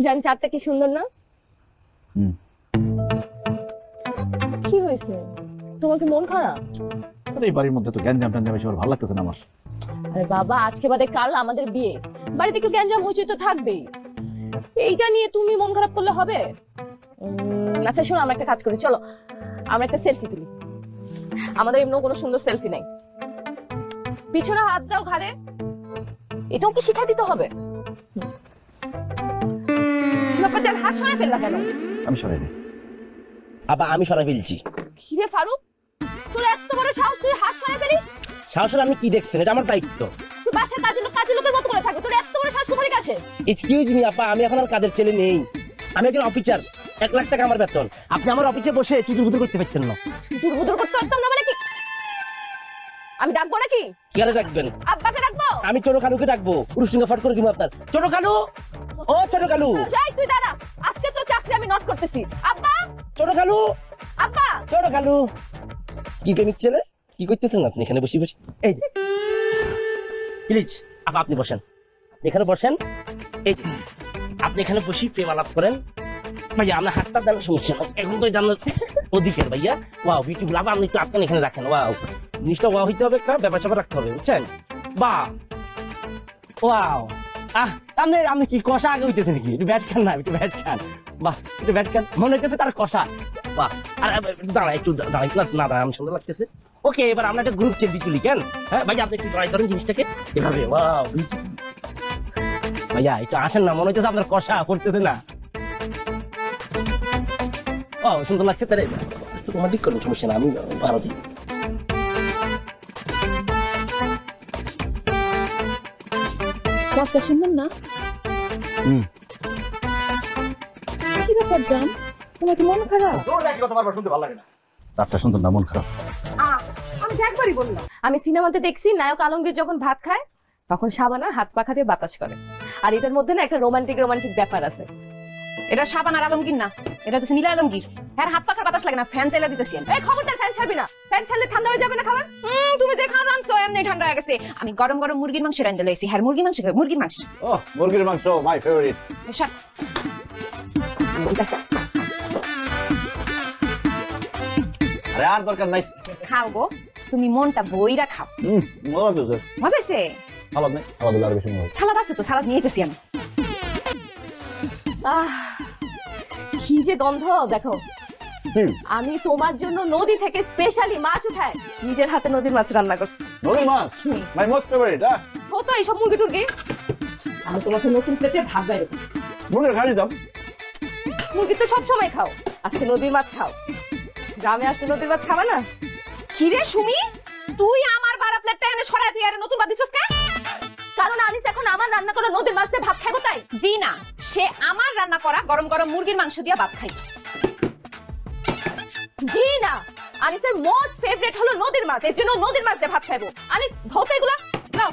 জান চারটা কি সুন্দর না? কি হয়েছে, তোমার কি মন খারাপ? এই বাড়ির মধ্যে তো গ্যাঞ্জাম ট্যাঞ্জাম এসব ভালো লাগতেছে না আমার। আরে বাবা, আজকে বাদে কাল আমাদের বিয়ে, বাড়িতে কেউ গ্যাঞ্জাম হচ্ছে তো থাকবেই। এইটা নিয়ে তুমি মন খারাপ করলে হবে? আচ্ছা শোনো, আমরা একটা কাজ করি, চলো আমরা একটা সেলফি তুলি। আমাদের এমন কোনো সুন্দর সেলফি নাই। পিছনে হাত দাও ঘাড়ে, এটাও কি শিখা দিতে হবে? হাত সরাই ফেললা কেন? আমি সরাইনি। আবার আমি সরাই ফেলছি। কি রে ফারুক, তোর এত বড় সাহস, তুই হাত সরাই ফেলিস? সাহস আপনি কি দেখছেন? এটা আমার দায়িত্ব। তুই বাসায় কাজের লোকের মতো করে থাকো, তোর এত বড় সাহস কোথা থেকে আসে? এক্সকিউজ মি আপা, আমি এখন আর কাজের ছেলে নেই। আমি একজন অফিসার, 1 লাখ টাকা আমার বেতন। আপনি আমার অফিসে বসে চুদুর করতে পারতেন না। চুদুর করতে পারতাম না মানে কি? আমি ডাকবো নাকি? কেন ডাকবেন? আব্বাকে ডাকবো? আমি ছোট কালুকে ডাকবো, পুরুষ সঙ্গে ফট করে দিব আপনার। ছোট কালু, ও ছোট কালু। যাই তুই দাঁড়া, আজকে তো চাকরি আমি নট করতেছি। আব্বা, ছোট কালু, আব্বা। ছোট কালু। কি প্রেমিক ছেলে, কি করতেছেন আপনি এখানে বসে বসে? এই যে প্লিজ আপা আপনি বসেন, এখানে বসেন। এই যে আপনি এখানে বসে প্রেম আলাপ করেন। ভাইয়া আপনার হাতটা দেন, সমস্যা নাই। এখন তো জানেন অধিকার ভাইয়া। Wow beautiful. আবার আপনি একটু আপনার এখানে রাখেন। ওয়াও, জিনিসটা ওয়াও হইতে হবে, একটা ব্যাপার স্যাপার রাখতে হবে, বুঝছেন? বাহ, ওয়াও। আপনি কি কষা আগে হইতেছে নাকি? একটু ব্যাট খান না, একটু ব্যাট খান। বাহ, একটু ব্যাট খান, মনে হইতেছে তার কষা। বাহ, আর দাঁড়া একটু দাঁড়াই না, দাঁড়া, আমি সুন্দর লাগতেছে। ওকে, এবার আমরা একটা গ্রুপ সেলফি তুলি। কেন? হ্যাঁ ভাইয়া, আপনি একটু ট্রাই করেন জিনিসটাকে এভাবে। ওয়াও ভাইয়া, একটু আসেন না, মনে হইতেছে আপনার কষা করতেছে না। ও সুন্দর লাগছে, তাহলে তোমার ঠিক করুন, সমস্যা না, আমি ভালো দিই। কথা শুনুন না। কি ব্যাপার জান, তোমার কি মন খারাপ? শুনতে ভালো লাগে না। চারটা সুন্দর না, মন খারাপ। আমি তো একবারই বললাম। আমি সিনেমাতে দেখছি নায়ক আলমগীর যখন ভাত খায় তখন শাবানা হাত পাখা দিয়ে বাতাস করে, আর এটার মধ্যে না একটা রোমান্টিক ব্যাপার আছে। এটা শাবানা আর আলমগীর না, এটা হচ্ছে নীলা আলমগীর। হ্যাঁ, হাত পাখার বাতাস লাগে না, ফ্যান চাইলা দিতেছি। এই খবরদার ফ্যান ছাড়বি না, ফ্যান ছাড়লে ঠান্ডা হয়ে যাবে না খাবার। তুমি যে খান রাঁধছো এমনি ঠান্ডা হয়ে গেছে। আমি গরম গরম মুরগির মাংস রাঁধতে লইছি। হ্যাঁ, মুরগির মাংস খাই, মুরগির মাংস। ও মুরগির মাংস মাই ফেভারিট। আরে আর দরকার নাই, খাও গো, তুমি মনটা বইরা খাও। মজা তো মজা হইছে? সালাদ নেই, সালাদ আর বেশি মজা। সালাদ আছে তো, সালাদ নিয়ে গেছি আমি। কি যে গন্ধ দেখো। আমি তোমার জন্য নদী থেকে স্পেশালি মাছ উঠায় নিজের হাতে নদীর মাছ রান্না করছি। নদীর মাছ মাই মোস্ট ফেভারিট। হতো এইসব মুরগি টুরগি, আমি তোমাকে নতুন প্লেটে ভাত বাইরে দেব। মুরগির খালি দাম, মুরগি তো সবসময় খাও, আজকে নদীর মাছ খাও। গ্রামে আসতে নদীর মাছ খাবে না? কি রে সুমি, তুই আমার বাড়া প্লেটটা এনে সরায় তুই আর নতুন ভাত দিছস কেন? কারণ আনিস এখন আমার রান্না করা নদীর মাছ দিয়ে ভাত খাইবো তাই। জি না, সে আমার রান্না করা গরম গরম মুরগির মাংস দিয়ে ভাত খাই। জি না, আনিসের মোস্ট ফেভারিট হলো নদীর মাছ, এর জন্য নদীর মাছ দিয়ে ভাত খাইবো। আনিস ধোতে এগুলা নাও।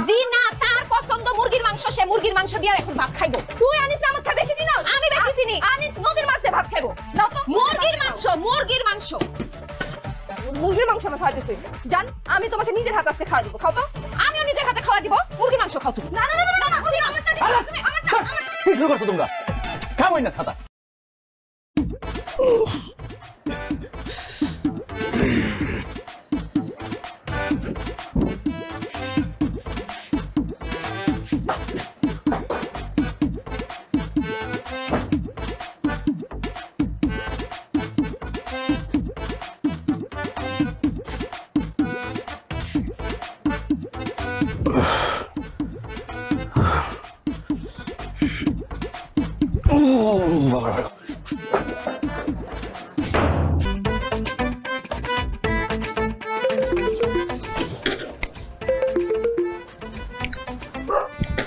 জি না, তার পছন্দ মুরগির মাংস, সে মুরগির মাংস দিয়ে এখন ভাত খাইবো। তুই আনিস আমার থেকে বেশি চিনাস। আমি বেশি চিনি। আনিস নদীর মাছ দিয়ে ভাত খাইবো। নাও তো মুরগির মাংস, মুরগির মাংস। মুরগির মাংস আমি খাওয়াইতেছি। জান, আমি তোমাকে নিজের হাতে আজকে খাওয়া দিব, খাও তো। আমিও নিজের হাতে খাওয়া দিব, মুরগির মাংস খাও তুমি। না না না না না, মুরগির মাংসটা দিও না, তুমি আমারটা। কি শুরু করছো তোমরা? খাবোই না ছাতা।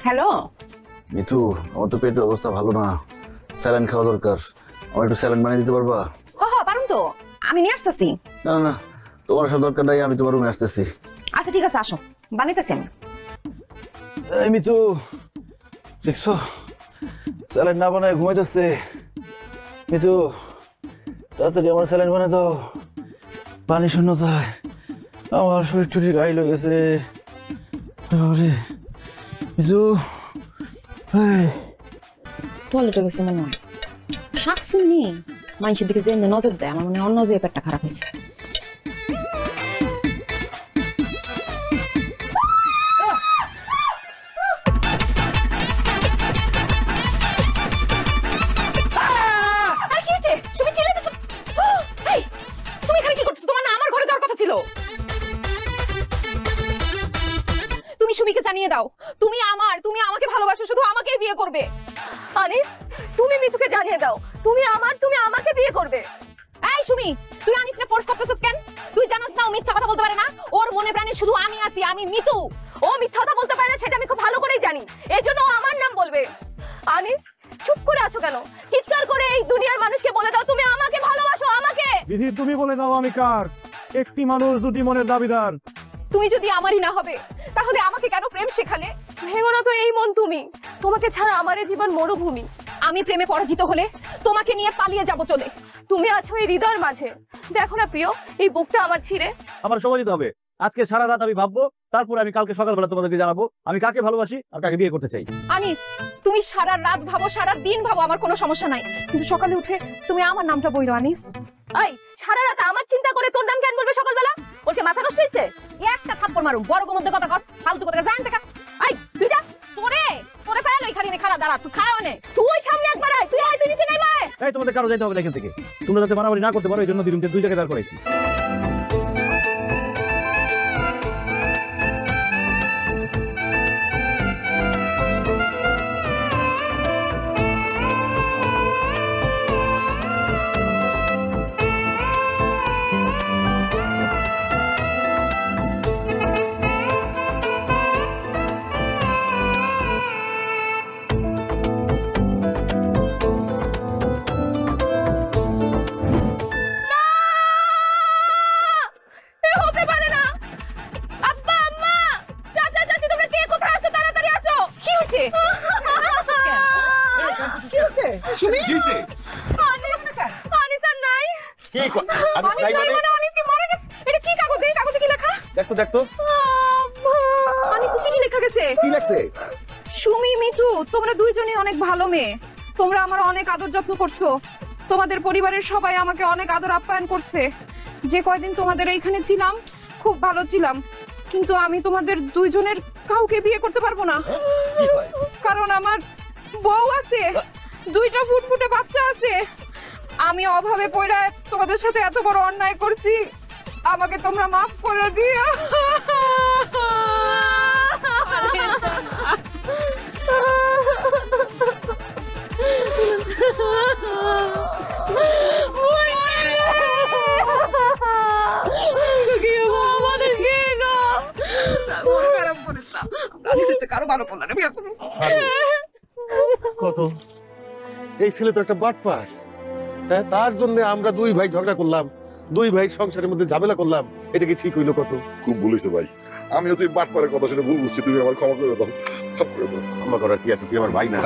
হ্যালো মিতু, আমার তো পেটের অবস্থা ভালো না, স্যালাইন খাওয়া দরকার। আমার একটু স্যালাইন বানিয়ে দিতে পারবা? পারুম তো, আমি নিয়ে আসতেছি। না না, তোমার সব দরকার নাই, আমি তোমার রুমে আসতেছি। আচ্ছা ঠিক আছে, আসো, বানাইতেছি আমি। এই মিতু, দেখছো স্যালাইন না বানায় ঘুমাইতেছে। মিতু, তাড়াতাড়ি আমার স্যালাইন বানাই দাও, পানি শূন্যতায় আমার শরীর টুরি গাইল হয়ে গেছে। মিতু, টয়লেটে গেছে মনে হয়। শাক শুনি মানুষের দিকে যে নজর দেয়, আমার মনে হয় অন্য যে পেটটা খারাপ হয়েছে। আর কি হয়েছে? সুমি চিল্লাতেছো। এই, তুমি এখানে কি করছো? তোমার না আমার ঘরে যাওয়ার কথা ছিল। তুমি সুমিকে জানিয়ে দাও তুমি আমার, তুমি আমাকে ভালোবাসো, শুধু আমাকেই বিয়ে করবে। আনিস, তুমি মিতুকে জানিয়ে দাও তুমি আমার, তুমি আমাকে বিয়ে করবে। এই সুমি, তুই আনিসরে ফোর্স করতেছিস কেন? তুই জানোস না ও মিথ্যা কথা বলতে পারে না? ওর মনে প্রাণে শুধু আমি আছি, আমি মিতু। ও মিথ্যা কথা বলতে পারে না সেটা আমি খুব ভালো করেই জানি, এজন্য ও আমার নাম বলবে। আনিস, চুপ করে আছো কেন? চিৎকার করে এই দুনিয়ার মানুষকে বলে দাও তুমি আমাকে ভালোবাসো, আমাকে। বিধি তুমি বলে দাও আমি কার? একটি মানুষ দুটি মনের দাবিদার। তুমি যদি আমারই না হবে তাহলে আমাকে কেন প্রেম শেখালে? ভেঙো না তো এই মন তুমি, তোমাকে ছাড়া আমার এই জীবন মরুভূমি। আমি প্রেমে পরাজিত হলে তোমাকে নিয়ে পালিয়ে যাব চলে। তুমি আছো এই হৃদয়ের মাঝে, দেখো না প্রিয়, এই বুকটা আমার ছিঁড়ে। আমার সময় দিতে হবে। আজকে সারা রাত আমি ভাববো, তারপরে আমি কালকে সকালবেলা তোমাদেরকে জানাবো আমি কাকে ভালোবাসি আর কাকে বিয়ে করতে চাই। আনিস, তুমি সারা রাত ভাবো, সারা দিন ভাবো, আমার কোনো সমস্যা নাই, কিন্তু সকালে উঠে তুমি আমার নামটা বইলো। আনিস, এই সারা রাত আমার চিন্তা করে তোর নাম কেন বলবে সকালবেলা? ওর কি মাথা নষ্ট হইছে? একটা থাপ্পড় মারুম, বড় মধ্যে কথা কস, ফালতু কথা জান দেখা। এই তুই যা, তোরে তোরে পাইলো এখানে আমি খাড়া দাঁড়া, তুই খায় অনে। তুই সামনে একবার আয়, তুই আয়, তুই নিচে নামা। এই তোমাদের কারো যাইতে হবে না এখান থেকে। তোমরা যাতে মারামারি না করতে পারো এই জন্য দিরুমকে দুই জায়গায় দাঁড় করাইছি। এ হতে পারে না। আব্বা, আম্মা, চাচা, চাচি, তোমরা কে কোথায় আছো? তাড়াতাড়ি আসো। কি হইছে? আনিস আর নাই। আনিস নাই মানে আনিস কি মারা গেছে? এটা কি কাগজ? এই কাগজে কি লেখা? দেখতো দেখতো আনিস তো চিঠি লেখা গেছে। কি লাগছে? সুমি, মিতু, তোমরা দুইজনই অনেক ভালো মেয়ে। তোমরা আমার অনেক আদর যত্ন করছো। তোমাদের পরিবারের সবাই আমাকে অনেক আদর আপ্যায়ন করছে। যে কয়দিন তোমাদের এইখানে ছিলাম খুব ভালো ছিলাম, কিন্তু আমি তোমাদের দুইজনের কাউকে বিয়ে করতে পারবো না, কারণ আমার বউ আছে, দুইটা ফুটফুটে বাচ্চা আছে। আমি অভাবে পড়ে তোমাদের সাথে এত বড় অন্যায় করছি, আমাকে তোমরা মাফ করে দিও। কারো ভালো করলাম না, বিয়ে করবো। কত এই ছেলে তো একটা বাটপার। হ্যাঁ, তার জন্য আমরা দুই ভাই ঝগড়া করলাম, দুই ভাই সংসারের মধ্যে ঝামেলা করলাম। এটা কি ঠিক হইলো? কত খুব বলেছো ভাই, আমিও তুই বাট পারে কথা শুনে ভুল বুঝছি, তুমি আমার ক্ষমা করে দাও, ক্ষমা করে দাও। ক্ষমা করার কি আছে? তুই আমার ভাই না।